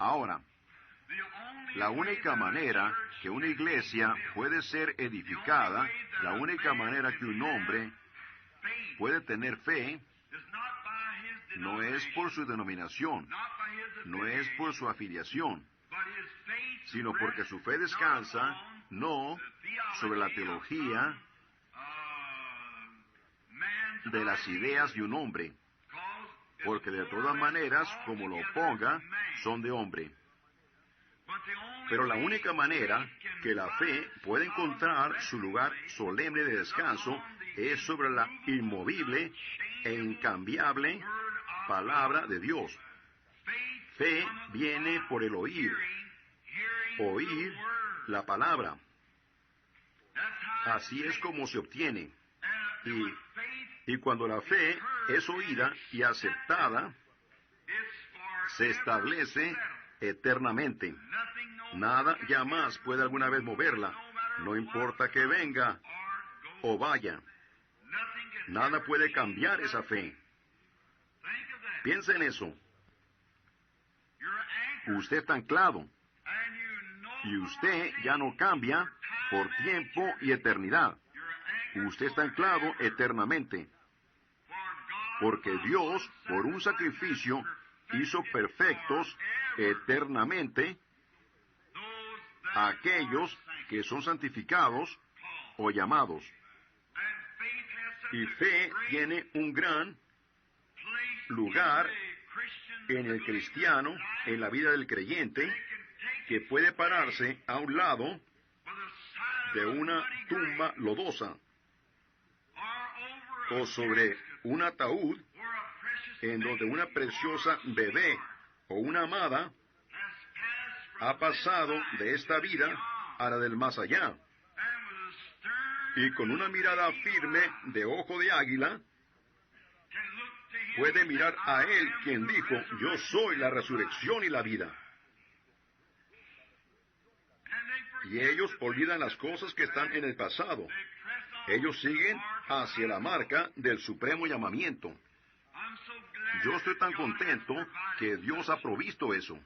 Ahora, la única manera que una iglesia puede ser edificada, la única manera que un hombre puede tener fe, no es por su denominación, no es por su afiliación, sino porque su fe descansa no sobre la teología de las ideas de un hombre, porque de todas maneras, como lo ponga, son de hombre. Pero la única manera que la fe puede encontrar su lugar solemne de descanso es sobre la inmovible e incambiable palabra de Dios. Fe viene por el oír la palabra. Así es como se obtiene. Y cuando la fe es oída y aceptada, se establece eternamente. Nada ya más puede alguna vez moverla, no importa que venga o vaya. Nada puede cambiar esa fe. Piensa en eso. Usted está anclado. Y usted ya no cambia por tiempo y eternidad. Usted está anclado eternamente. Porque Dios, por un sacrificio, hizo perfectos eternamente a aquellos que son santificados o llamados. Y fe tiene un gran lugar en el cristiano, en la vida del creyente, que puede pararse a un lado de una tumba lodosa o sobre un ataúd en donde una preciosa bebé o una amada ha pasado de esta vida a la del más allá, y con una mirada firme de ojo de águila puede mirar a Él quien dijo: yo soy la resurrección y la vida. Y ellos olvidan las cosas que están en el pasado. Ellos siguen hacia la marca del supremo llamamiento. Yo estoy tan contento que Dios ha provisto eso.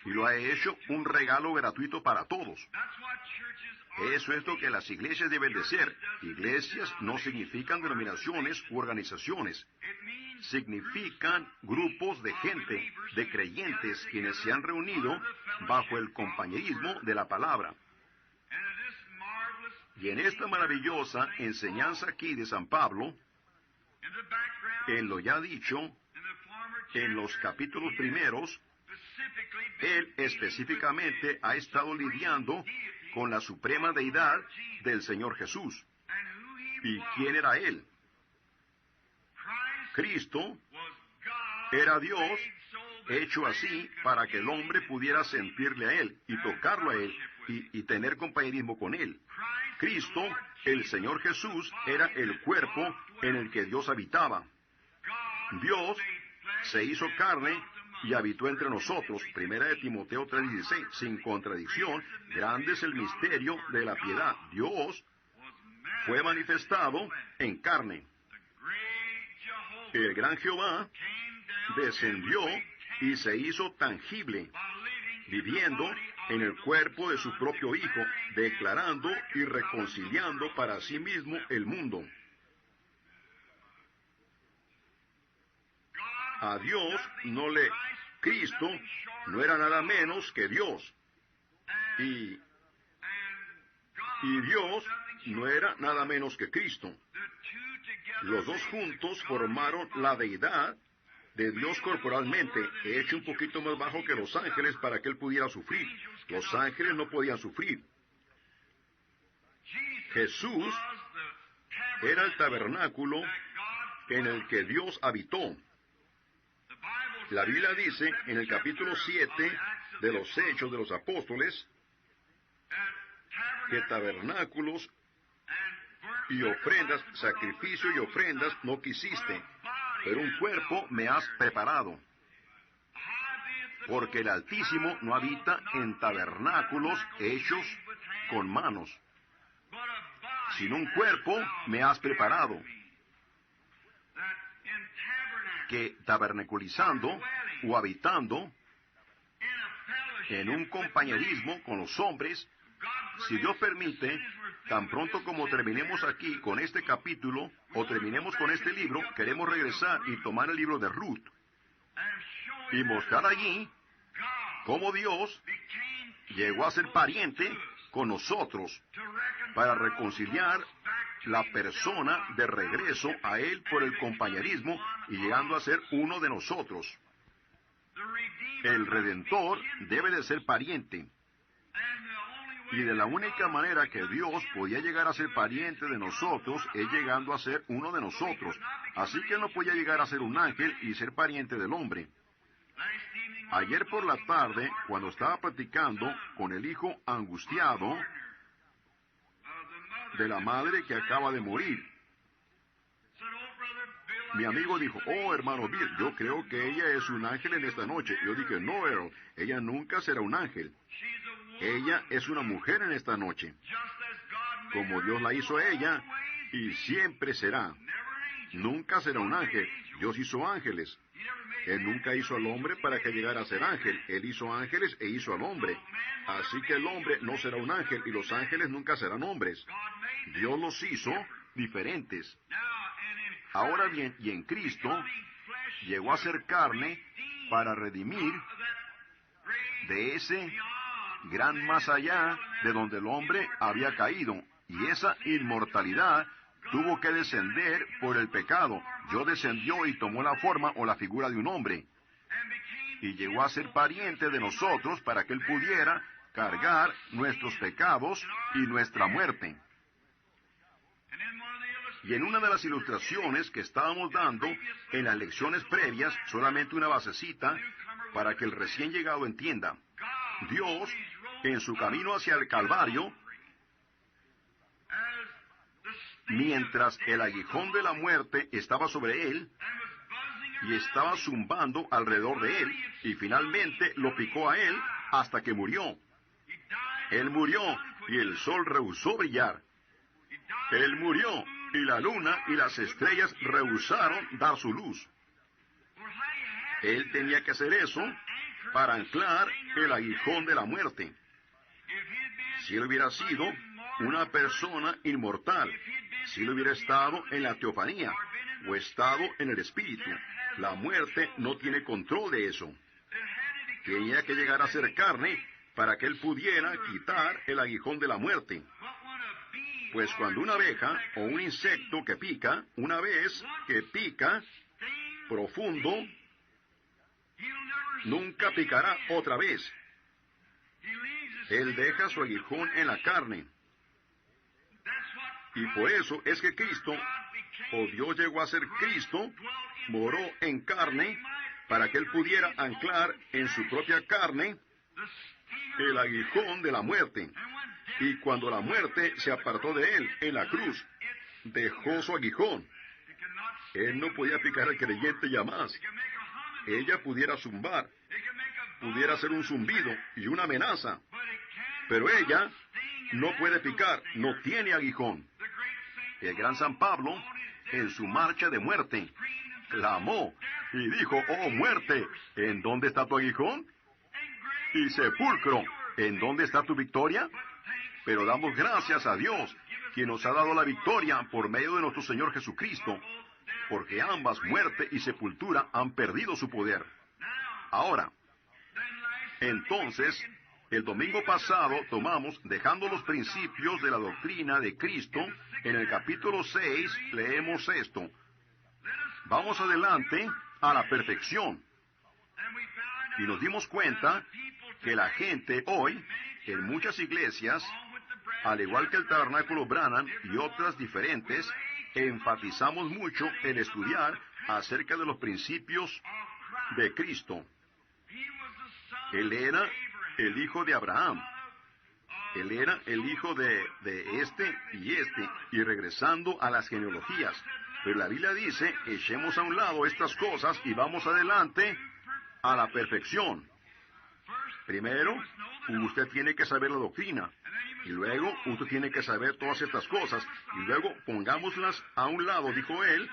Y lo ha hecho un regalo gratuito para todos. Eso es lo que las iglesias deben de ser. Iglesias no significan denominaciones u organizaciones. Significan grupos de gente, de creyentes, quienes se han reunido bajo el compañerismo de la palabra. Y en esta maravillosa enseñanza aquí de San Pablo, en lo ya dicho, en los capítulos primeros, él específicamente ha estado lidiando con la suprema deidad del Señor Jesús. ¿Y quién era Él? Cristo era Dios hecho así para que el hombre pudiera sentirle a Él y tocarlo a Él y tener compañerismo con Él. Cristo, el Señor Jesús, era el cuerpo en el que Dios habitaba. Dios se hizo carne y habitó entre nosotros. Primera de Timoteo 3:16, sin contradicción. Grande es el misterio de la piedad. Dios fue manifestado en carne. El gran Jehová descendió y se hizo tangible, viviendo en el cuerpo de su propio Hijo, declarando y reconciliando para sí mismo el mundo. A Dios Cristo no era nada menos que Dios. Y Dios no era nada menos que Cristo. Los dos juntos formaron la deidad de Dios corporalmente, hecho un poquito más bajo que los ángeles para que Él pudiera sufrir. Los ángeles no podían sufrir. Jesús era el tabernáculo en el que Dios habitó. La Biblia dice en el capítulo 7 de los Hechos de los Apóstoles que tabernáculos y ofrendas, sacrificio y ofrendas no quisiste, pero un cuerpo me has preparado. Porque el Altísimo no habita en tabernáculos hechos con manos, sino un cuerpo me has preparado. Que tabernaculizando o habitando en un compañerismo con los hombres. Si Dios permite, tan pronto como terminemos aquí con este capítulo, o terminemos con este libro, queremos regresar y tomar el libro de Ruth, y mostrar allí cómo Dios llegó a ser pariente con nosotros, para reconciliar la persona de regreso a Él por el compañerismo y llegando a ser uno de nosotros. El Redentor debe de ser pariente. Y de la única manera que Dios podía llegar a ser pariente de nosotros es llegando a ser uno de nosotros. Así que no podía llegar a ser un ángel y ser pariente del hombre. Ayer por la tarde, cuando estaba platicando con el hijo angustiado de la madre que acaba de morir, mi amigo dijo, oh, hermano Bill, yo creo que ella es un ángel en esta noche. Yo dije, no, Earl, ella nunca será un ángel. Ella es una mujer en esta noche, como Dios la hizo a ella, y siempre será. Nunca será un ángel. Dios hizo ángeles. Él nunca hizo al hombre para que llegara a ser ángel. Él hizo ángeles e hizo al hombre. Así que el hombre no será un ángel y los ángeles nunca serán hombres. Dios los hizo diferentes. Ahora bien, y en Cristo llegó a ser carne para redimir de ese gran más allá de donde el hombre había caído. Y esa inmortalidad tuvo que descender por el pecado. Dios descendió y tomó la forma o la figura de un hombre. Y llegó a ser pariente de nosotros para que Él pudiera cargar nuestros pecados y nuestra muerte. Y en una de las ilustraciones que estábamos dando en las lecciones previas, solamente una basecita para que el recién llegado entienda. Dios, en su camino hacia el Calvario, mientras el aguijón de la muerte estaba sobre Él, y estaba zumbando alrededor de Él, y finalmente lo picó a Él hasta que murió. Él murió, y el sol rehusó brillar. Él murió, y la luna y las estrellas rehusaron dar su luz. Él tenía que hacer eso para anclar el aguijón de la muerte. Si Él hubiera sido una persona inmortal, si Él hubiera estado en la teofanía o estado en el espíritu, la muerte no tiene control de eso. Tenía que llegar a ser carne para que Él pudiera quitar el aguijón de la muerte. Pues cuando una abeja o un insecto que pica, una vez que pica profundo, nunca picará otra vez. Él deja su aguijón en la carne. Y por eso es que Cristo, o Dios llegó a ser Cristo, moró en carne para que Él pudiera anclar en su propia carne el aguijón de la muerte. Y cuando la muerte se apartó de Él en la cruz, dejó su aguijón. Él no podía picar al creyente ya más. Ella pudiera zumbar, pudiera hacer un zumbido y una amenaza, pero ella no puede picar, no tiene aguijón. El gran San Pablo, en su marcha de muerte, clamó y dijo, oh muerte, ¿en dónde está tu aguijón? Y sepulcro, ¿en dónde está tu victoria? Pero damos gracias a Dios, quien nos ha dado la victoria por medio de nuestro Señor Jesucristo, porque ambas, muerte y sepultura, han perdido su poder. Ahora, entonces, el domingo pasado tomamos, dejando los principios de la doctrina de Cristo, en el capítulo 6 leemos esto. Vamos adelante a la perfección. Y nos dimos cuenta que la gente hoy, en muchas iglesias, al igual que el Tabernáculo Branham y otras diferentes, enfatizamos mucho en estudiar acerca de los principios de Cristo. Él era el hijo de Abraham. Él era el hijo de este, y regresando a las genealogías. Pero la Biblia dice, echemos a un lado estas cosas y vamos adelante a la perfección. Primero, usted tiene que saber la doctrina. Y luego, usted tiene que saber todas estas cosas. Y luego, pongámoslas a un lado, dijo él,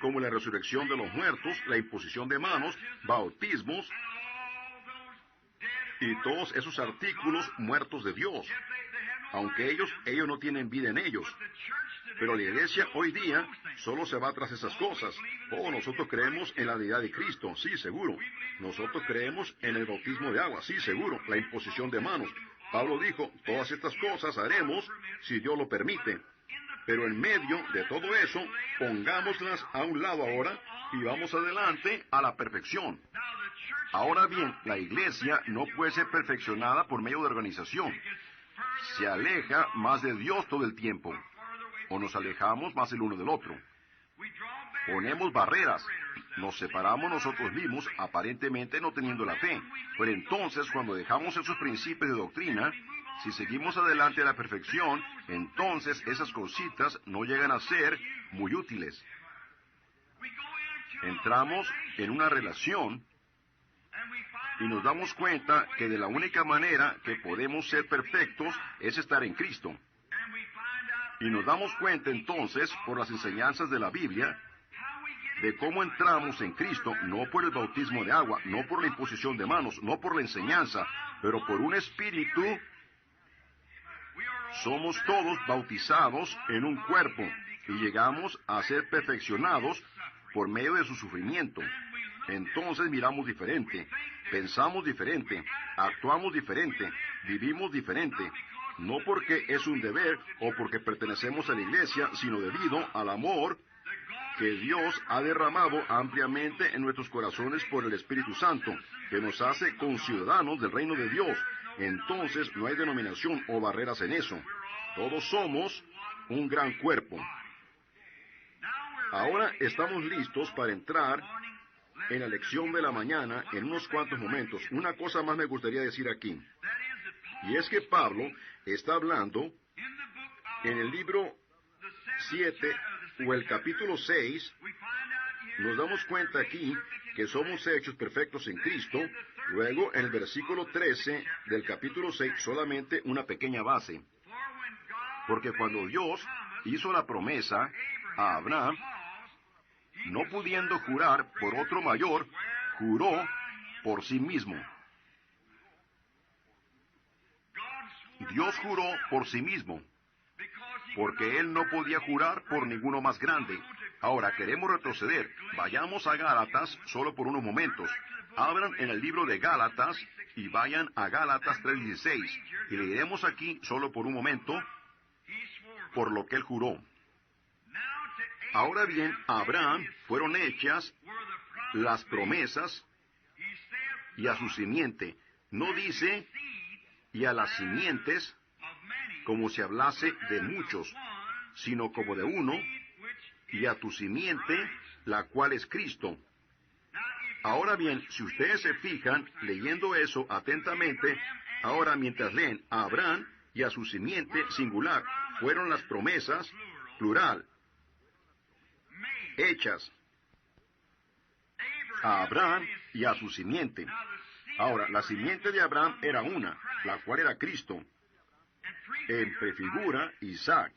como la resurrección de los muertos, la imposición de manos, bautismos, y todos esos artículos muertos de Dios, aunque ellos no tienen vida en ellos. Pero la iglesia hoy día solo se va tras esas cosas. Oh, nosotros creemos en la deidad de Cristo, sí, seguro. Nosotros creemos en el bautismo de agua, sí, seguro. La imposición de manos. Pablo dijo, todas estas cosas haremos si Dios lo permite. Pero en medio de todo eso, pongámoslas a un lado ahora y vamos adelante a la perfección. Ahora bien, la iglesia no puede ser perfeccionada por medio de organización. Se aleja más de Dios todo el tiempo. O nos alejamos más el uno del otro. Ponemos barreras. Nos separamos nosotros mismos, aparentemente no teniendo la fe. Pero entonces, cuando dejamos esos principios de doctrina, si seguimos adelante a la perfección, entonces esas cositas no llegan a ser muy útiles. Entramos en una relación y nos damos cuenta que de la única manera que podemos ser perfectos es estar en Cristo. Y nos damos cuenta entonces, por las enseñanzas de la Biblia, de cómo entramos en Cristo, no por el bautismo de agua, no por la imposición de manos, no por la enseñanza, pero por un espíritu. Somos todos bautizados en un cuerpo y llegamos a ser perfeccionados por medio de su sufrimiento. Entonces miramos diferente, pensamos diferente, actuamos diferente, vivimos diferente. No porque es un deber o porque pertenecemos a la iglesia, sino debido al amor que Dios ha derramado ampliamente en nuestros corazones por el Espíritu Santo, que nos hace conciudadanos del reino de Dios. Entonces no hay denominación o barreras en eso. Todos somos un gran cuerpo. Ahora estamos listos para entrar en la lección de la mañana en unos cuantos momentos. Una cosa más me gustaría decir aquí. Y es que Pablo está hablando en el libro 7 o el capítulo 6, nos damos cuenta aquí que somos hechos perfectos en Cristo. Luego, en el versículo 13 del capítulo 6, solamente una pequeña base. Porque cuando Dios hizo la promesa a Abraham, no pudiendo jurar por otro mayor, juró por sí mismo. Dios juró por sí mismo, porque Él no podía jurar por ninguno más grande. Ahora, queremos retroceder. Vayamos a Gálatas solo por unos momentos. Abran en el libro de Gálatas y vayan a Gálatas 3:16. Y leeremos aquí solo por un momento por lo que Él juró. Ahora bien, a Abraham fueron hechas las promesas y a su simiente. No dice y a las simientes como si hablase de muchos, sino como de uno, y a tu simiente, la cual es Cristo. Ahora bien, si ustedes se fijan, leyendo eso atentamente, ahora mientras leen a Abraham y a su simiente, singular, fueron las promesas, plural, hechas a Abraham y a su simiente. Ahora, la simiente de Abraham era una, la cual era Cristo. En prefigura Isaac.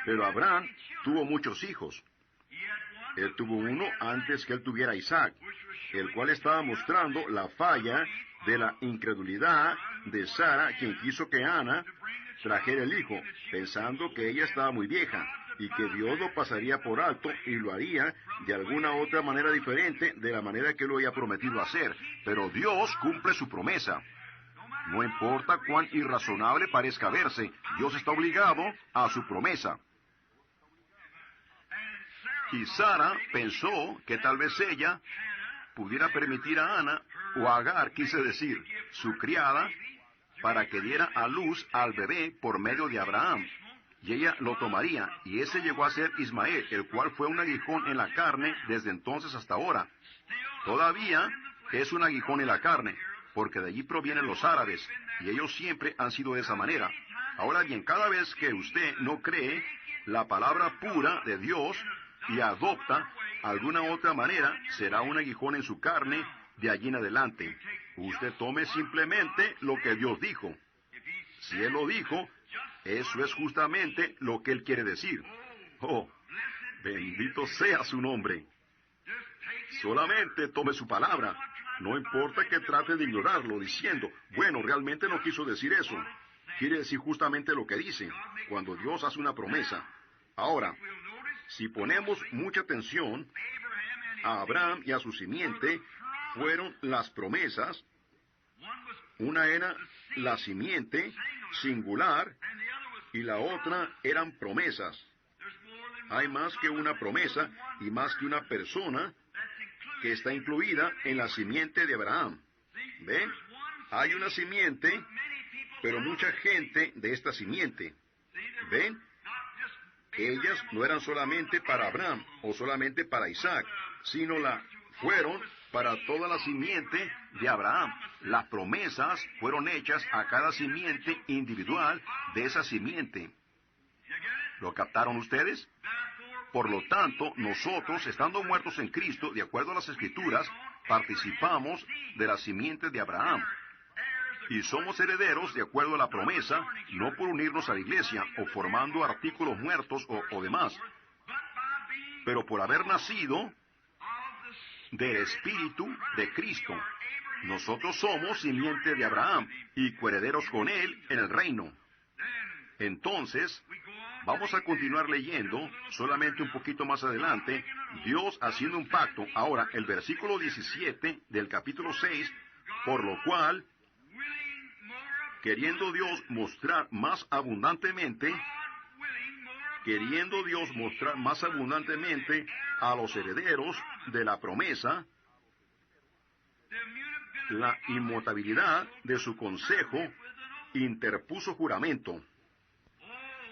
Pero Abraham tuvo muchos hijos. Él tuvo uno antes que él tuviera Isaac, el cual estaba mostrando la falla de la incredulidad de Sara, quien quiso que Ana trajera el hijo, pensando que ella estaba muy vieja, y que Dios lo pasaría por alto y lo haría de alguna otra manera diferente de la manera que lo había prometido hacer. Pero Dios cumple su promesa. No importa cuán irrazonable parezca verse, Dios está obligado a su promesa. Y Sara pensó que tal vez ella pudiera permitir a Ana, o a Agar, quise decir, su criada, para que diera a luz al bebé por medio de Abraham. Y ella lo tomaría, y ese llegó a ser Ismael, el cual fue un aguijón en la carne desde entonces hasta ahora. Todavía es un aguijón en la carne, porque de allí provienen los árabes, y ellos siempre han sido de esa manera. Ahora bien, cada vez que usted no cree la palabra pura de Dios y adopta alguna otra manera, será un aguijón en su carne de allí en adelante. Usted tome simplemente lo que Dios dijo. Si Él lo dijo, eso es justamente lo que Él quiere decir. Oh, bendito sea su nombre. Solamente tome su palabra. No importa que trate de ignorarlo, diciendo, bueno, realmente no quiso decir eso. Quiere decir justamente lo que dice, cuando Dios hace una promesa. Ahora, si ponemos mucha atención, a Abraham y a su simiente fueron las promesas. Una era la simiente singular y la otra eran promesas. Hay más que una promesa y más que una persona que está incluida en la simiente de Abraham. ¿Ven? Hay una simiente, pero mucha gente de esta simiente. ¿Ven? Ellas no eran solamente para Abraham o solamente para Isaac, sino fueron para toda la simiente de Abraham. Las promesas fueron hechas a cada simiente individual de esa simiente. ¿Lo captaron ustedes? Por lo tanto, nosotros, estando muertos en Cristo, de acuerdo a las Escrituras, participamos de la simiente de Abraham. Y somos herederos de acuerdo a la promesa, no por unirnos a la iglesia o formando artículos muertos o demás, pero por haber nacido del Espíritu de Cristo. Nosotros somos simiente de Abraham y coherederos con él en el reino. Entonces, vamos a continuar leyendo, solamente un poquito más adelante, Dios haciendo un pacto. Ahora, el versículo 17 del capítulo 6, por lo cual, queriendo Dios mostrar más abundantemente a los herederos de la promesa, la inmutabilidad de su consejo, interpuso juramento.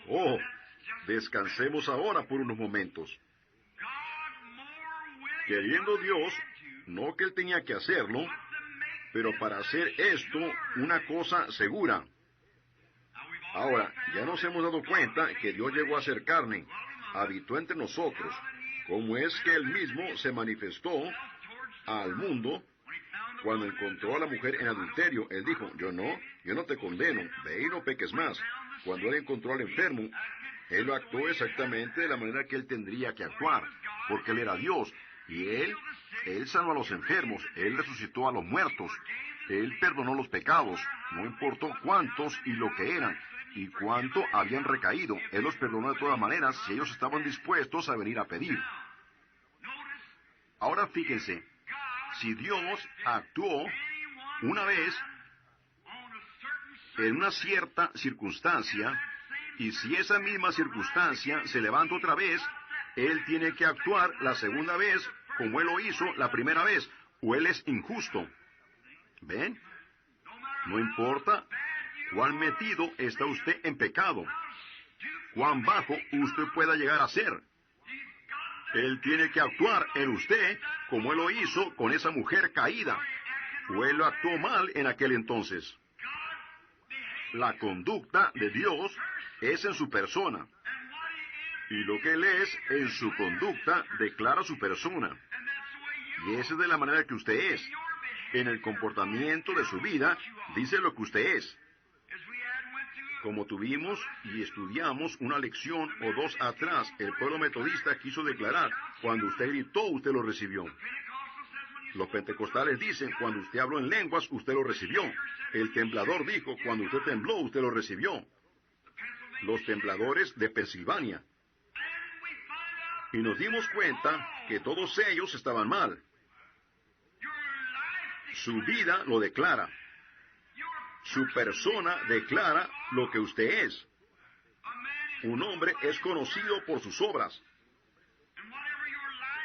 Oh, descansemos ahora por unos momentos. Queriendo Dios, no que Él tenía que hacerlo, pero para hacer esto una cosa segura. Ahora, ya nos hemos dado cuenta que Dios llegó a ser carne, habitó entre nosotros. ¿Cómo es que Él mismo se manifestó al mundo cuando encontró a la mujer en adulterio? Él dijo, yo no te condeno, ve y no peques más. Cuando Él encontró al enfermo, Él lo actuó exactamente de la manera que Él tendría que actuar, porque Él era Dios, y Él sanó a los enfermos, Él resucitó a los muertos, Él perdonó los pecados, no importó cuántos y lo que eran, y cuánto habían recaído, Él los perdonó de todas maneras si ellos estaban dispuestos a venir a pedir. Ahora fíjense, si Dios actuó una vez en una cierta circunstancia, y si esa misma circunstancia se levanta otra vez, Él tiene que actuar la segunda vez como Él lo hizo la primera vez, o Él es injusto. ¿Ven? No importa cuán metido está usted en pecado, cuán bajo usted pueda llegar a ser. Él tiene que actuar en usted como Él lo hizo con esa mujer caída, o Él lo actuó mal en aquel entonces. La conducta de Dios es en su persona, y lo que Él es en su conducta declara su persona. Y esa es de la manera que usted es. En el comportamiento de su vida, dice lo que usted es. Como tuvimos y estudiamos una lección o dos atrás, el pueblo metodista quiso declarar, cuando usted gritó, usted lo recibió. Los pentecostales dicen, cuando usted habló en lenguas, usted lo recibió. El temblador dijo, cuando usted tembló, usted lo recibió. Los tembladores de Pensilvania. Y nos dimos cuenta que todos ellos estaban mal. Su vida lo declara. Su persona declara lo que usted es. Un hombre es conocido por sus obras.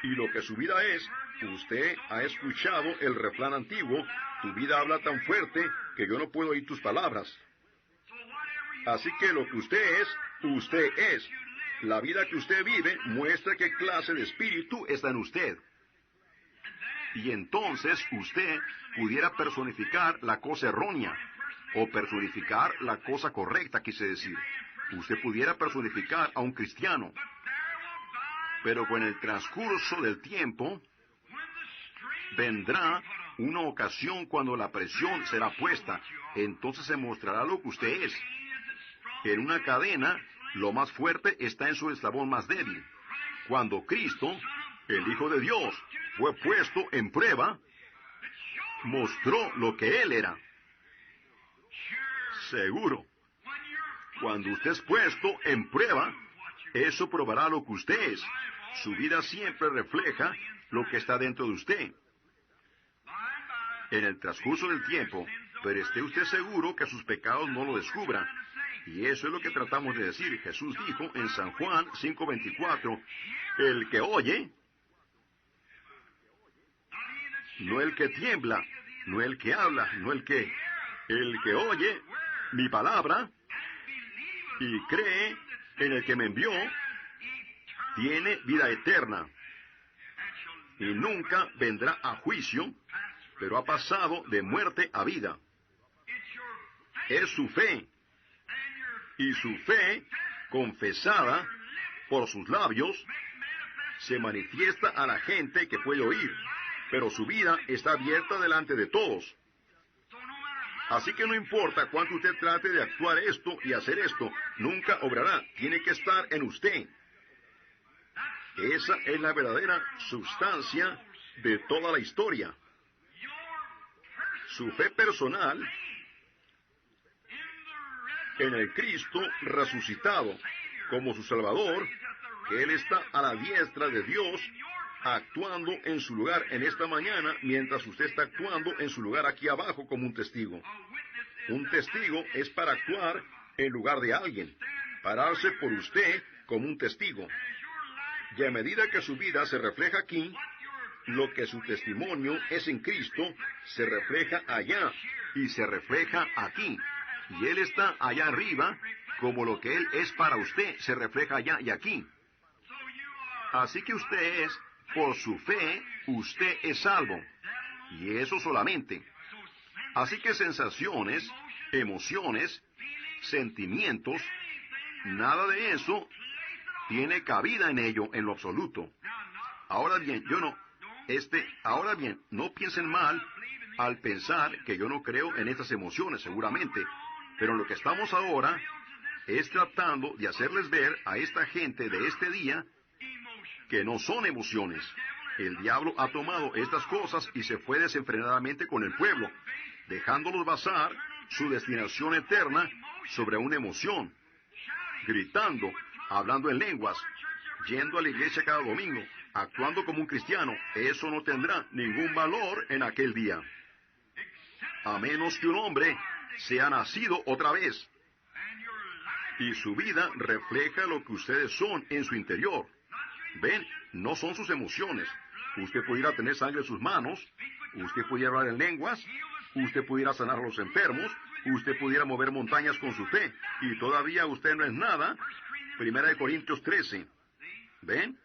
Y lo que su vida es, usted ha escuchado el refrán antiguo, tu vida habla tan fuerte que yo no puedo oír tus palabras. Así que lo que usted es. La vida que usted vive muestra qué clase de espíritu está en usted. Y entonces usted pudiera personificar la cosa errónea, o personificar la cosa correcta, quise decir. Usted pudiera personificar a un cristiano. Pero con el transcurso del tiempo, vendrá una ocasión cuando la presión será puesta. Entonces se mostrará lo que usted es. En una cadena, lo más fuerte está en su eslabón más débil. Cuando Cristo, el Hijo de Dios, fue puesto en prueba, mostró lo que Él era. Seguro. Cuando usted es puesto en prueba, eso probará lo que usted es. Su vida siempre refleja lo que está dentro de usted. En el transcurso del tiempo, pero esté usted seguro que sus pecados no lo descubran. Y eso es lo que tratamos de decir. Jesús dijo en San Juan 5:24, el que oye, no el que tiembla, no el que habla, no el que oye mi palabra y cree en el que me envió, tiene vida eterna y nunca vendrá a juicio, pero ha pasado de muerte a vida. Es su fe, y su fe, confesada por sus labios, se manifiesta a la gente que puede oír, pero su vida está abierta delante de todos. Así que no importa cuánto usted trate de actuar esto y hacer esto, nunca obrará. Tiene que estar en usted. Esa es la verdadera sustancia de toda la historia. Su fe personal en el Cristo resucitado como su Salvador, que Él está a la diestra de Dios, actuando en su lugar en esta mañana, mientras usted está actuando en su lugar aquí abajo como un testigo. Un testigo es para actuar en lugar de alguien, pararse por usted como un testigo. Y a medida que su vida se refleja aquí, lo que su testimonio es en Cristo se refleja allá y se refleja aquí. Y Él está allá arriba, como lo que Él es para usted se refleja allá y aquí. Así que usted es, por su fe, usted es salvo. Y eso solamente. Así que sensaciones, emociones, sentimientos, nada de eso tiene cabida en ello en lo absoluto. Ahora bien, no piensen mal al pensar que yo no creo en estas emociones, seguramente. Pero lo que estamos ahora es tratando de hacerles ver a esta gente de este día que no son emociones. El diablo ha tomado estas cosas y se fue desenfrenadamente con el pueblo, dejándolos basar su destinación eterna sobre una emoción, gritando, hablando en lenguas, yendo a la iglesia cada domingo, actuando como un cristiano. Eso no tendrá ningún valor en aquel día, a menos que un hombre sea nacido otra vez. Y su vida refleja lo que ustedes son en su interior. Ven, no son sus emociones. Usted pudiera tener sangre en sus manos, usted pudiera hablar en lenguas, usted pudiera sanar a los enfermos, usted pudiera mover montañas con su fe, y todavía usted no es nada. 1 Corintios 13. ¿Ven?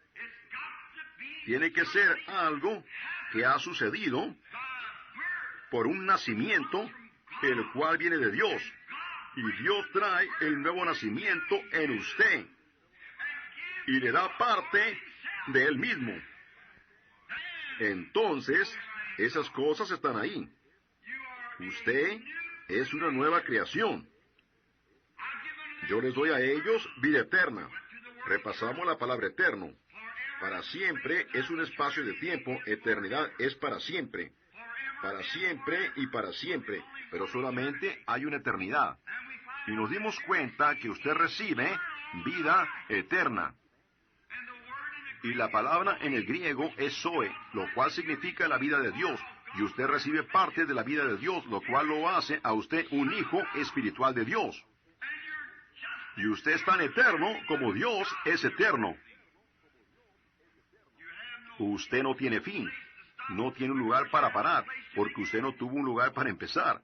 Tiene que ser algo que ha sucedido por un nacimiento, el cual viene de Dios. Y Dios trae el nuevo nacimiento en usted y le da parte de Él mismo. Entonces, esas cosas están ahí. Usted es una nueva creación. Yo les doy a ellos vida eterna. Repasamos la palabra eterno. Para siempre es un espacio de tiempo, eternidad es para siempre. Para siempre y para siempre, pero solamente hay una eternidad. Y nos dimos cuenta que usted recibe vida eterna. Y la palabra en el griego es Zoe, lo cual significa la vida de Dios. Y usted recibe parte de la vida de Dios, lo cual lo hace a usted un hijo espiritual de Dios. Y usted es tan eterno como Dios es eterno. Usted no tiene fin. No tiene un lugar para parar, porque usted no tuvo un lugar para empezar.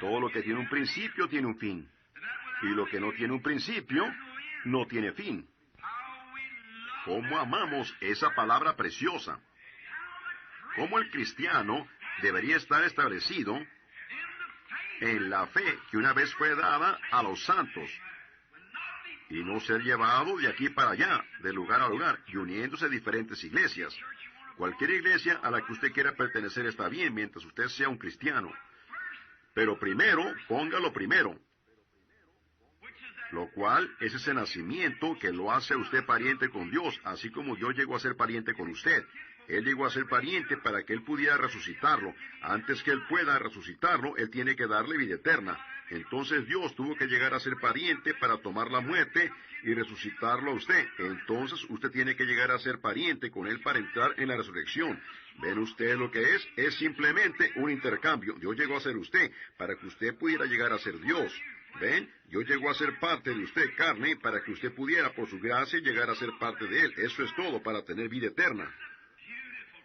Todo lo que tiene un principio tiene un fin. Y lo que no tiene un principio, no tiene fin. ¿Cómo amamos esa palabra preciosa? ¿Cómo el cristiano debería estar establecido en la fe que una vez fue dada a los santos, y no ser llevado de aquí para allá, de lugar a lugar, y uniéndose a diferentes iglesias? Cualquier iglesia a la que usted quiera pertenecer está bien, mientras usted sea un cristiano. Pero primero, póngalo primero, lo cual es ese nacimiento que lo hace a usted pariente con Dios, así como Dios llegó a ser pariente con usted. Él llegó a ser pariente para que Él pudiera resucitarlo. Antes que Él pueda resucitarlo, Él tiene que darle vida eterna. Entonces Dios tuvo que llegar a ser pariente para tomar la muerte y resucitarlo a usted. Entonces usted tiene que llegar a ser pariente con Él para entrar en la resurrección. ¿Ven ustedes lo que es? Es simplemente un intercambio. Dios llegó a ser usted para que usted pudiera llegar a ser Dios. ¿Ven? Dios llegó a ser parte de usted, carne, para que usted pudiera, por su gracia, llegar a ser parte de Él. Eso es todo, para tener vida eterna.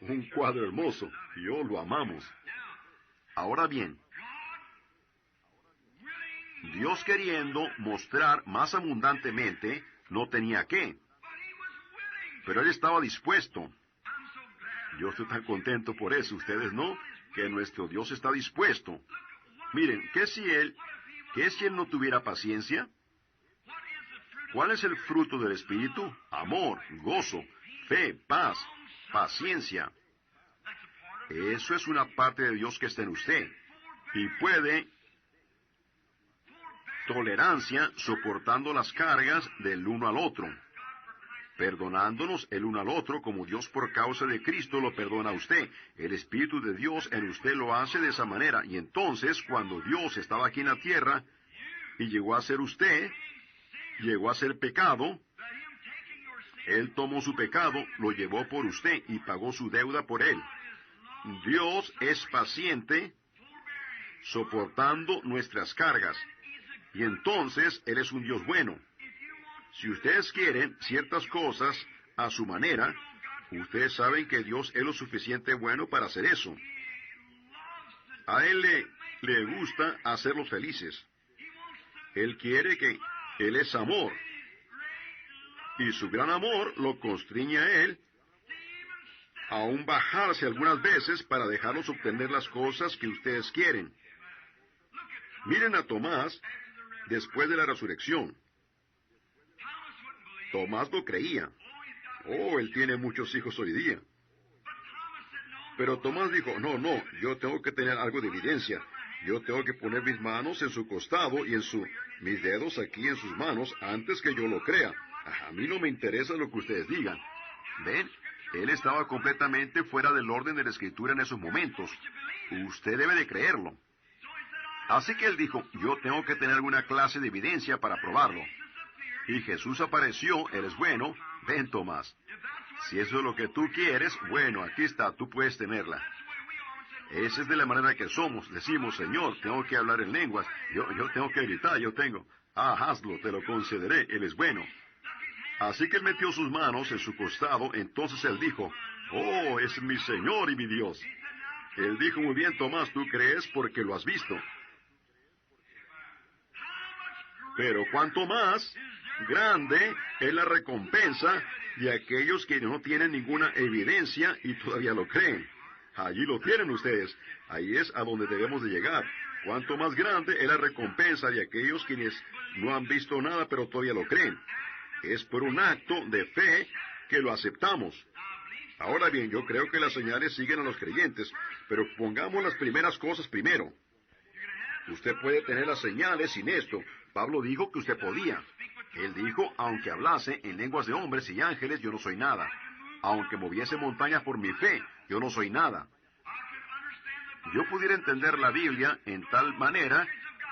Un cuadro hermoso. Yo lo amamos. Ahora bien, Dios queriendo mostrar más abundantemente, no tenía qué. Pero Él estaba dispuesto. Yo estoy tan contento por eso, ustedes no, que nuestro Dios está dispuesto. Miren, ¿qué si Él no tuviera paciencia? ¿Cuál es el fruto del Espíritu? Amor, gozo, fe, paz, paciencia. Eso es una parte de Dios que está en usted. Y puede tolerancia soportando las cargas del uno al otro, perdonándonos el uno al otro como Dios por causa de Cristo lo perdona a usted. El Espíritu de Dios en usted lo hace de esa manera. Y entonces, cuando Dios estaba aquí en la tierra y llegó a ser usted, llegó a ser pecado, Él tomó su pecado, lo llevó por usted y pagó su deuda por Él. Dios es paciente, soportando nuestras cargas. Y entonces Él es un Dios bueno. Si ustedes quieren ciertas cosas a su manera, ustedes saben que Dios es lo suficiente bueno para hacer eso. A Él le gusta hacerlos felices. Él quiere que Él es amor. Y su gran amor lo constriñe a Él a aún bajarse algunas veces para dejarlos obtener las cosas que ustedes quieren. Miren a Tomás después de la resurrección. Tomás no creía. Oh, él tiene muchos hijos hoy día. Pero Tomás dijo, no, yo tengo que tener algo de evidencia. Yo tengo que poner mis manos en su costado y mis dedos aquí en sus manos antes que yo lo crea. A mí no me interesa lo que ustedes digan. ¿Ven? Él estaba completamente fuera del orden de la Escritura en esos momentos. Usted debe de creerlo. Así que él dijo, yo tengo que tener alguna clase de evidencia para probarlo. Y Jesús apareció, Él es bueno. Ven, Tomás. Si eso es lo que tú quieres, bueno, aquí está, tú puedes tenerla. Esa es de la manera que somos. Decimos, Señor, tengo que hablar en lenguas. Yo tengo que gritar, hazlo, te lo concederé, Él es bueno. Así que Él metió sus manos en su costado, entonces Él dijo, oh, es mi Señor y mi Dios. Él dijo, muy bien, Tomás, tú crees porque lo has visto. Pero cuanto más grande es la recompensa de aquellos que no tienen ninguna evidencia y todavía lo creen. Allí lo tienen ustedes. Ahí es a donde debemos de llegar. Cuanto más grande es la recompensa de aquellos quienes no han visto nada pero todavía lo creen. Es por un acto de fe que lo aceptamos. Ahora bien, yo creo que las señales siguen a los creyentes, pero pongamos las primeras cosas primero. Usted puede tener las señales sin esto. Pablo dijo que usted podía. Él dijo, aunque hablase en lenguas de hombres y ángeles, yo no soy nada. Aunque moviese montañas por mi fe, yo no soy nada. Yo pudiera entender la Biblia en tal manera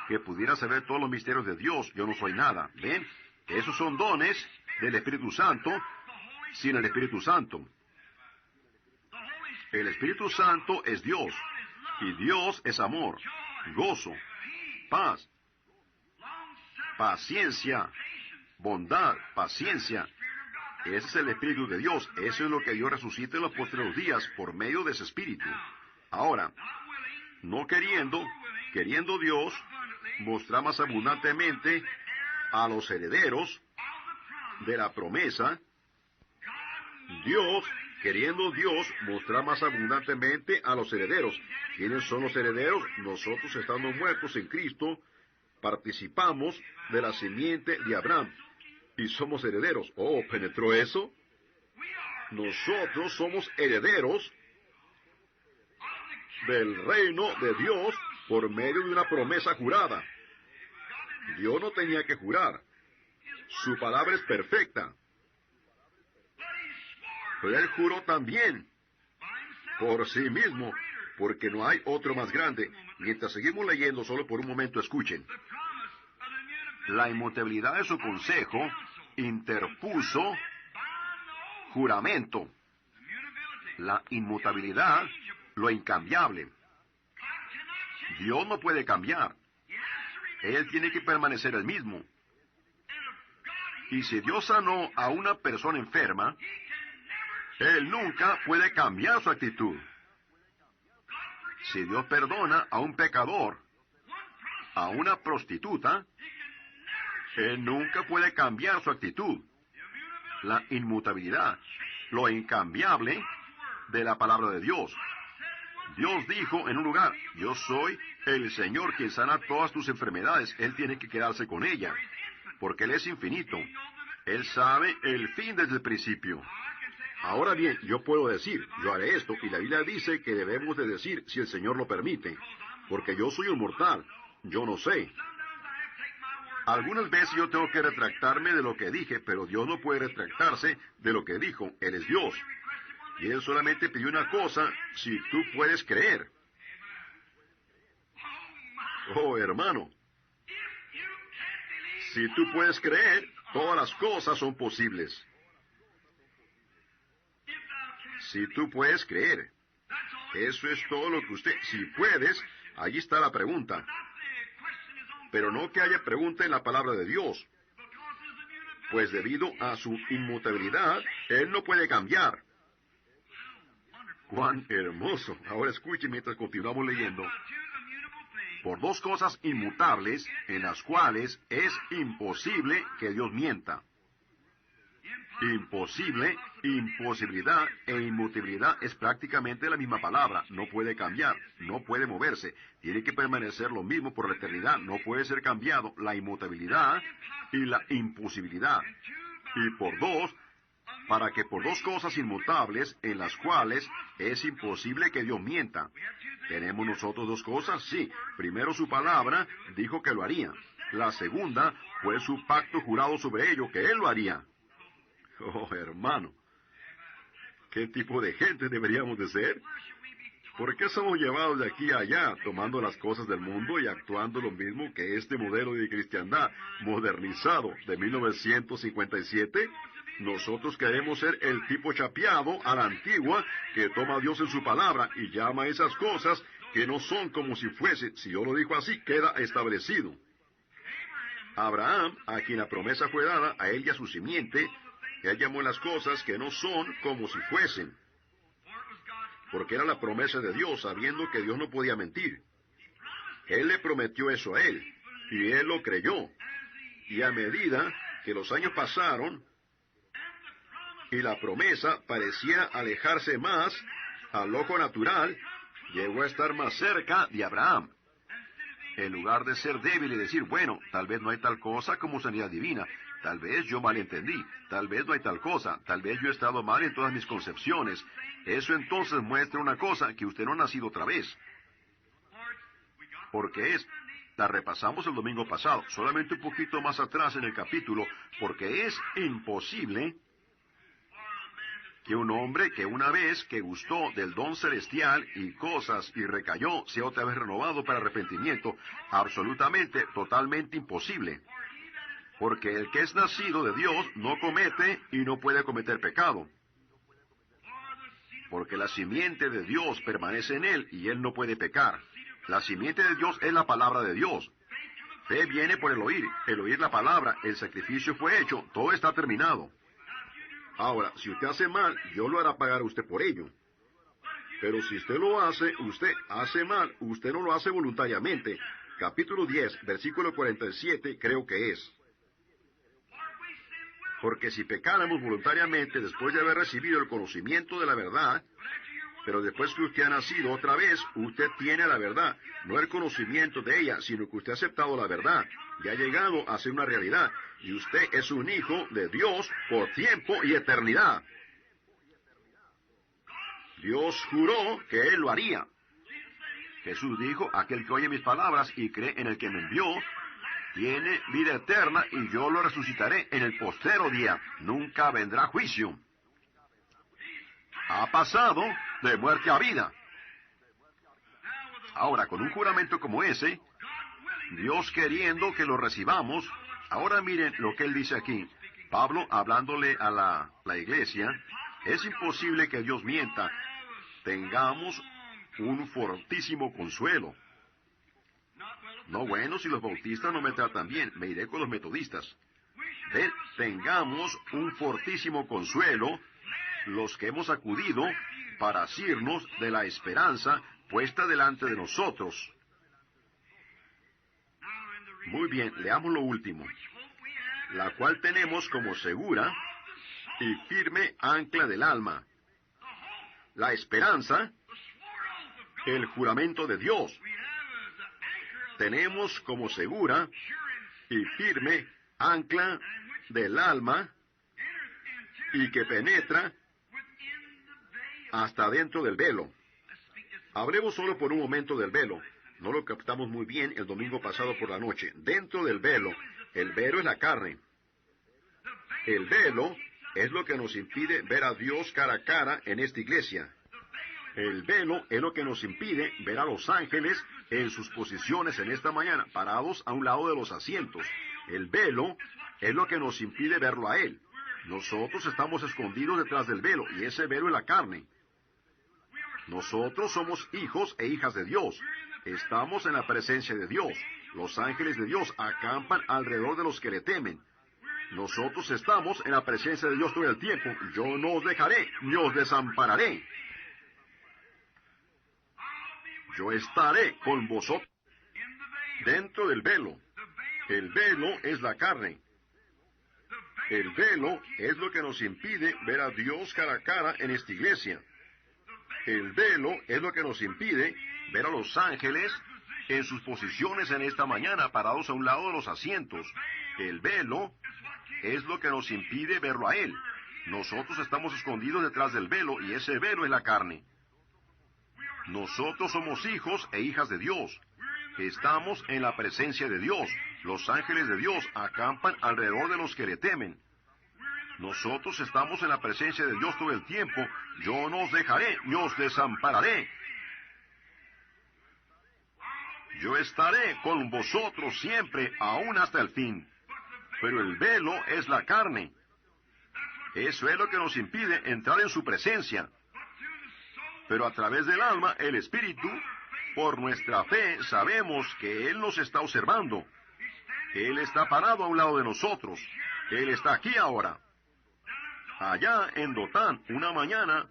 que pudiera saber todos los misterios de Dios, yo no soy nada. ¿Ven? Esos son dones del Espíritu Santo sin el Espíritu Santo. El Espíritu Santo es Dios, y Dios es amor, gozo, paz, paciencia, bondad, paciencia. Ese es el Espíritu de Dios. Eso es lo que Dios resucita en los postreros días por medio de ese Espíritu. Ahora, no queriendo Dios mostrar más abundantemente a los herederos de la promesa, queriendo Dios mostrar más abundantemente a los herederos. ¿Quiénes son los herederos? Nosotros, estando muertos en Cristo, participamos de la simiente de Abraham y somos herederos. Oh, ¿penetró eso? Nosotros somos herederos del reino de Dios por medio de una promesa jurada. Dios no tenía que jurar. Su palabra es perfecta. Pero Él juró también. por sí mismo, porque no hay otro más grande. Mientras seguimos leyendo, solo por un momento escuchen. La inmutabilidad de su consejo interpuso juramento. La inmutabilidad, lo incambiable. Dios no puede cambiar. Él tiene que permanecer el mismo. Y si Dios sanó a una persona enferma, Él nunca puede cambiar su actitud. Si Dios perdona a un pecador, a una prostituta, Él nunca puede cambiar su actitud. La inmutabilidad, lo incambiable de la palabra de Dios. Dios dijo en un lugar, yo soy el Señor quien sana todas tus enfermedades. Él tiene que quedarse con ella, porque Él es infinito. Él sabe el fin desde el principio. Ahora bien, yo puedo decir, yo haré esto, y la Biblia dice que debemos de decir si el Señor lo permite, porque yo soy un mortal, yo no sé. Algunas veces yo tengo que retractarme de lo que dije, pero Dios no puede retractarse de lo que dijo. Él es Dios. Y Él solamente pidió una cosa, si tú puedes creer. Oh, hermano. Si tú puedes creer, todas las cosas son posibles. Si tú puedes creer. Eso es todo lo que usted... Si puedes, allí está la pregunta. Pero no que haya pregunta en la palabra de Dios. Pues debido a su inmutabilidad, Él no puede cambiar. ¡Cuán hermoso! Ahora escuchen mientras continuamos leyendo. Por dos cosas inmutables, en las cuales es imposible que Dios mienta. Imposible, imposibilidad e inmutabilidad es prácticamente la misma palabra. No puede cambiar, no puede moverse. Tiene que permanecer lo mismo por la eternidad. No puede ser cambiado. La inmutabilidad y la imposibilidad. Y por dos, para que por dos cosas inmutables en las cuales es imposible que Dios mienta. ¿Tenemos nosotros dos cosas? Sí. Primero, su palabra dijo que lo haría. La segunda fue su pacto jurado sobre ello, que Él lo haría. Oh, hermano, ¿qué tipo de gente deberíamos de ser? ¿Por qué somos llevados de aquí a allá, tomando las cosas del mundo y actuando lo mismo que este modelo de cristiandad modernizado de 1957? Nosotros queremos ser el tipo chapeado a la antigua que toma a Dios en su palabra y llama a esas cosas que no son como si fuese. Si yo lo digo así, queda establecido. Abraham, a quien la promesa fue dada, a él y a su simiente, Él llamó las cosas que no son como si fuesen, porque era la promesa de Dios, sabiendo que Dios no podía mentir. Él le prometió eso a él, y él lo creyó. Y a medida que los años pasaron, y la promesa parecía alejarse más al ojo natural, llegó a estar más cerca de Abraham. En lugar de ser débil y decir, bueno, tal vez no hay tal cosa como sanidad divina, tal vez yo malentendí, tal vez no hay tal cosa, tal vez yo he estado mal en todas mis concepciones. Eso entonces muestra una cosa, que usted no ha nacido otra vez. Porque la repasamos el domingo pasado, solamente un poquito más atrás en el capítulo, porque es imposible que un hombre que una vez que gustó del don celestial y cosas y recayó, sea otra vez renovado para arrepentimiento, absolutamente, totalmente imposible. Porque el que es nacido de Dios no comete y no puede cometer pecado. Porque la simiente de Dios permanece en él y él no puede pecar. La simiente de Dios es la palabra de Dios. Fe viene por el oír la palabra, el sacrificio fue hecho, todo está terminado. Ahora, si usted hace mal, Dios lo hará pagar a usted por ello. Pero si usted lo hace, usted hace mal, usted no lo hace voluntariamente. Capítulo 10, versículo 47, creo que es. Porque si pecáramos voluntariamente después de haber recibido el conocimiento de la verdad, pero después que usted ha nacido otra vez, usted tiene la verdad, no el conocimiento de ella, sino que usted ha aceptado la verdad, y ha llegado a ser una realidad, y usted es un hijo de Dios por tiempo y eternidad. Dios juró que Él lo haría. Jesús dijo, aquel que oye mis palabras y cree en el que me envió, tiene vida eterna y yo lo resucitaré en el postrero día. Nunca vendrá juicio. Ha pasado de muerte a vida. Ahora, con un juramento como ese, Dios queriendo que lo recibamos, ahora miren lo que él dice aquí. Pablo, hablándole a la iglesia, es imposible que Dios mienta. Tengamos un fortísimo consuelo. No, bueno, si los bautistas no me tratan bien, me iré con los metodistas. Ven, tengamos un fortísimo consuelo, los que hemos acudido para asirnos de la esperanza puesta delante de nosotros. Muy bien, leamos lo último. La cual tenemos como segura y firme ancla del alma. La esperanza, el juramento de Dios. Tenemos como segura y firme ancla del alma y que penetra hasta dentro del velo. Hablemos solo por un momento del velo. No lo captamos muy bien el domingo pasado por la noche. Dentro del velo, el velo es la carne. El velo es lo que nos impide ver a Dios cara a cara en esta iglesia. El velo es lo que nos impide ver a los ángeles en sus posiciones en esta mañana, parados a un lado de los asientos. El velo es lo que nos impide verlo a Él. Nosotros estamos escondidos detrás del velo, y ese velo es la carne. Nosotros somos hijos e hijas de Dios. Estamos en la presencia de Dios. Los ángeles de Dios acampan alrededor de los que le temen. Nosotros estamos en la presencia de Dios todo el tiempo. Yo no os dejaré, ni os desampararé. Yo estaré con vosotros dentro del velo. El velo es la carne. El velo es lo que nos impide ver a Dios cara a cara en esta iglesia. El velo es lo que nos impide ver a los ángeles en sus posiciones en esta mañana, parados a un lado de los asientos. El velo es lo que nos impide verlo a Él. Nosotros estamos escondidos detrás del velo, y ese velo es la carne. Nosotros somos hijos e hijas de Dios. Estamos en la presencia de Dios. Los ángeles de Dios acampan alrededor de los que le temen. Nosotros estamos en la presencia de Dios todo el tiempo. Yo no os dejaré, ni os desampararé. Yo estaré con vosotros siempre, aún hasta el fin. Pero el velo es la carne. Eso es lo que nos impide entrar en su presencia. Pero a través del alma, el Espíritu, por nuestra fe, sabemos que Él nos está observando. Él está parado a un lado de nosotros. Él está aquí ahora. Allá en Dotán, una mañana,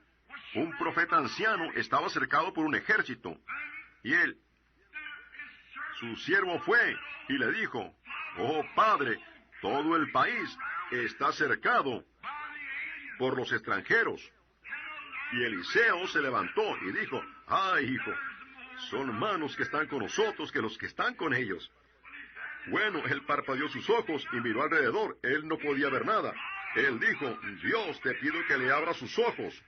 un profeta anciano estaba cercado por un ejército. Y su siervo fue y le dijo: «Oh Padre, todo el país está cercado por los extranjeros». Y Eliseo se levantó y dijo: «Ay, hijo, son manos que están con nosotros que los que están con ellos». Bueno, él parpadeó sus ojos y miró alrededor. Él no podía ver nada. Él dijo: «Dios, te pido que le abra sus ojos.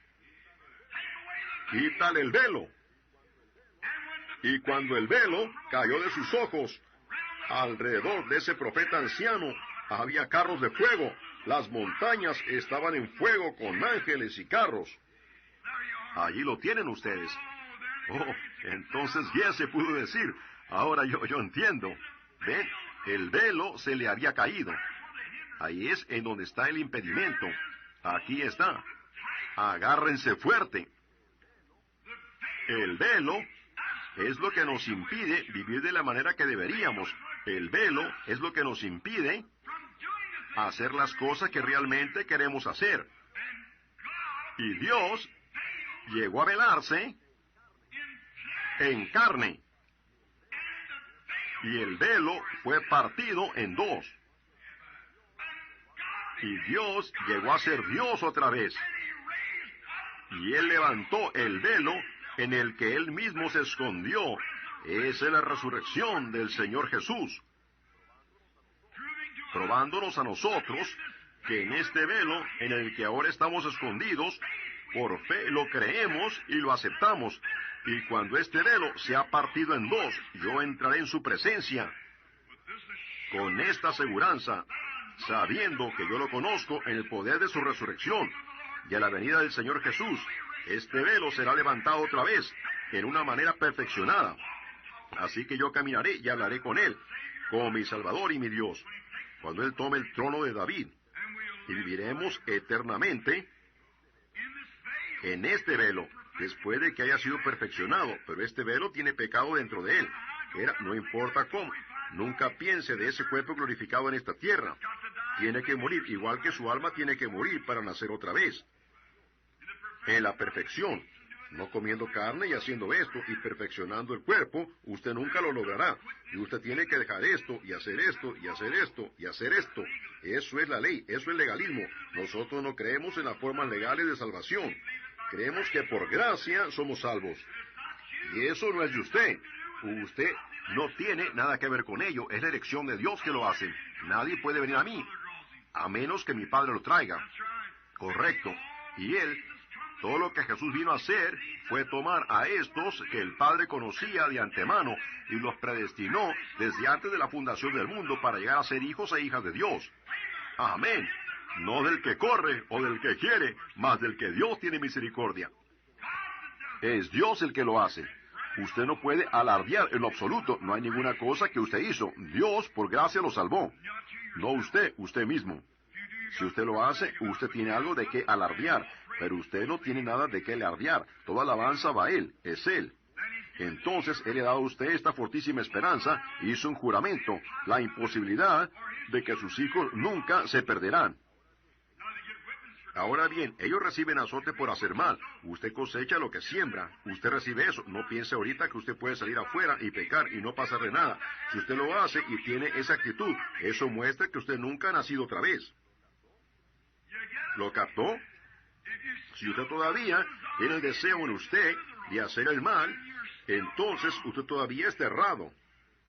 Quítale el velo». Y cuando el velo cayó de sus ojos, alrededor de ese profeta anciano había carros de fuego. Las montañas estaban en fuego con ángeles y carros. Allí lo tienen ustedes. Oh, entonces ya se pudo decir. Ahora yo entiendo. ¿Ven? El velo se le había caído. Ahí es en donde está el impedimento. Aquí está. Agárrense fuerte. El velo es lo que nos impide vivir de la manera que deberíamos. El velo es lo que nos impide hacer las cosas que realmente queremos hacer. Y Dios llegó a velarse en carne. Y el velo fue partido en dos. Y Dios llegó a ser Dios otra vez. Y Él levantó el velo en el que Él mismo se escondió. Esa es la resurrección del Señor Jesús, probándonos a nosotros que en este velo en el que ahora estamos escondidos, por fe lo creemos y lo aceptamos. Y cuando este velo se ha partido en dos, yo entraré en su presencia con esta aseguranza, sabiendo que yo lo conozco en el poder de su resurrección y a la venida del Señor Jesús. Este velo será levantado otra vez, en una manera perfeccionada. Así que yo caminaré y hablaré con Él, como mi Salvador y mi Dios, cuando Él tome el trono de David. Y viviremos eternamente en este velo, después de que haya sido perfeccionado. Pero este velo tiene pecado dentro de él. No importa cómo. Nunca piense de ese cuerpo glorificado en esta tierra. Tiene que morir, igual que su alma tiene que morir para nacer otra vez. En la perfección, no comiendo carne y haciendo esto y perfeccionando el cuerpo, usted nunca lo logrará. Y usted tiene que dejar esto y hacer esto y hacer esto y hacer esto. Eso es la ley, eso es legalismo. Nosotros no creemos en las formas legales de salvación. Creemos que por gracia somos salvos. Y eso no es de usted. Usted no tiene nada que ver con ello. Es la elección de Dios que lo hace. Nadie puede venir a mí, a menos que mi Padre lo traiga. Correcto. Y todo lo que Jesús vino a hacer fue tomar a estos que el Padre conocía de antemano y los predestinó desde antes de la fundación del mundo para llegar a ser hijos e hijas de Dios. Amén. No del que corre o del que quiere, mas del que Dios tiene misericordia. Es Dios el que lo hace. Usted no puede alardear en lo absoluto. No hay ninguna cosa que usted hizo. Dios por gracia lo salvó. No usted mismo. Si usted lo hace, usted tiene algo de qué alardear, pero usted no tiene nada de qué alardear. Toda alabanza va a Él, es Él. Entonces Él le ha dado a usted esta fortísima esperanza, hizo un juramento, la imposibilidad de que sus hijos nunca se perderán. Ahora bien, ellos reciben azote por hacer mal. Usted cosecha lo que siembra. Usted recibe eso. No piense ahorita que usted puede salir afuera y pecar y no pasarle nada. Si usted lo hace y tiene esa actitud, eso muestra que usted nunca ha nacido otra vez. ¿Lo captó? Si usted todavía tiene el deseo en usted de hacer el mal, entonces usted todavía está errado.